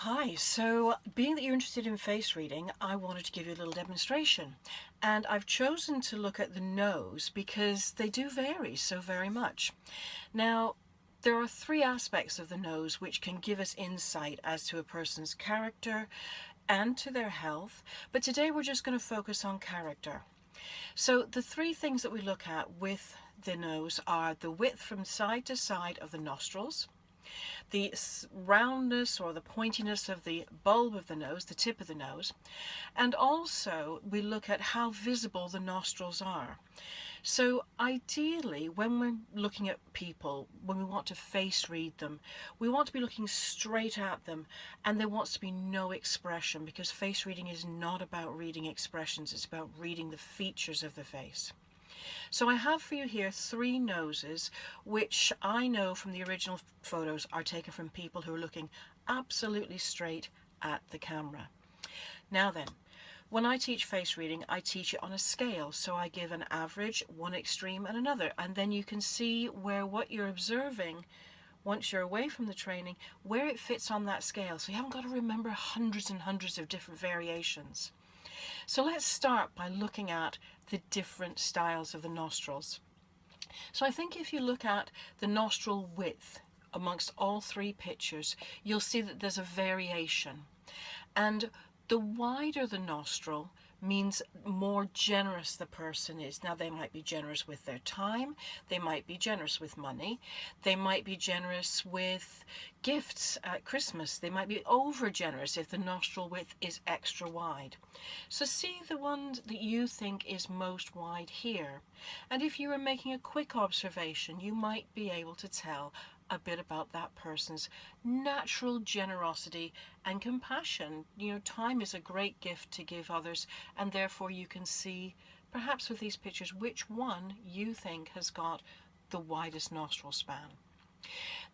Hi, so being that you're interested in face reading, I wanted to give you a little demonstration. And I've chosen to look at the nose because they do vary so very much. Now, there are three aspects of the nose which can give us insight as to a person's character and to their health, but today we're just going to focus on character. So the three things that we look at with the nose are the width from side to side of the nostrils, the roundness or the pointiness of the bulb of the nose, the tip of the nose, and also we look at how visible the nostrils are. So ideally, when we're looking at people, when we want to face read them, we want to be looking straight at them, and there wants to be no expression, because face reading is not about reading expressions, it's about reading the features of the face. So I have for you here three noses which I know from the original photos are taken from people who are looking absolutely straight at the camera. Now then, when I teach face reading, I teach it on a scale. So I give an average, one extreme and another, and then you can see where what you're observing once you're away from the training, where it fits on that scale. So you haven't got to remember hundreds and hundreds of different variations. So let's start by looking at the different styles of the nostrils. So I think if you look at the nostril width amongst all three pictures, you'll see that there's a variation. And the wider the nostril means more generous the person is. Now, they might be generous with their time, they might be generous with money, they might be generous with gifts at Christmas, they might be over generous if the nostril width is extra wide. So see the one that you think is most wide here, and if you were making a quick observation, you might be able to tell a bit about that person's natural generosity and compassion. You know, time is a great gift to give others, and therefore you can see, perhaps with these pictures, which one you think has got the widest nostril span.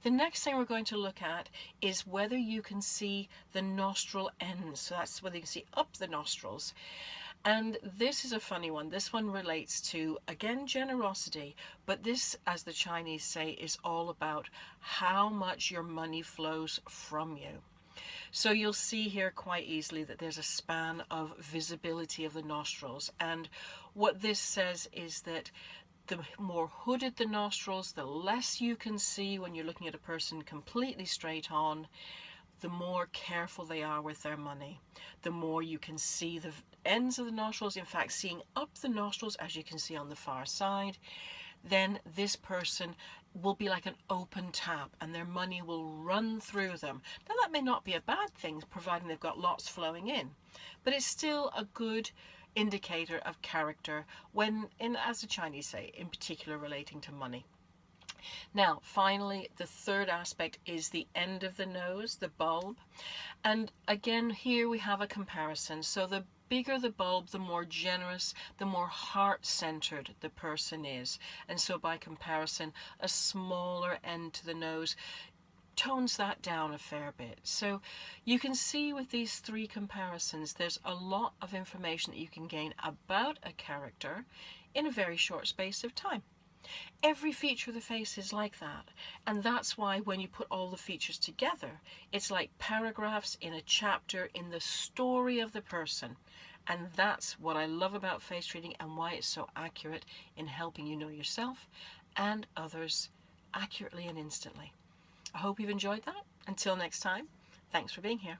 The next thing we're going to look at is whether you can see the nostril ends. So that's whether you can see up the nostrils. And this is a funny one. This one relates to, again, generosity, but this, as the Chinese say, is all about how much your money flows from you. So you'll see here quite easily that there's a span of visibility of the nostrils. And what this says is that the more hooded the nostrils, the less you can see when you're looking at a person completely straight on, the more careful they are with their money, the more you can see the ends of the nostrils. In fact, seeing up the nostrils, as you can see on the far side, then this person will be like an open tap and their money will run through them. Now, that may not be a bad thing, providing they've got lots flowing in, but it's still a good indicator of character when, as the Chinese say, in particular relating to money. Now, finally, the third aspect is the end of the nose, the bulb. And again, here we have a comparison. So the bigger the bulb, the more generous, the more heart-centered the person is. And so by comparison, a smaller end to the nose tones that down a fair bit. So you can see with these three comparisons, there's a lot of information that you can gain about a character in a very short space of time. Every feature of the face is like that, and that's why when you put all the features together, it's like paragraphs in a chapter in the story of the person. And that's what I love about face reading and why it's so accurate in helping you know yourself and others accurately and instantly. I hope you've enjoyed that. Until next time, thanks for being here.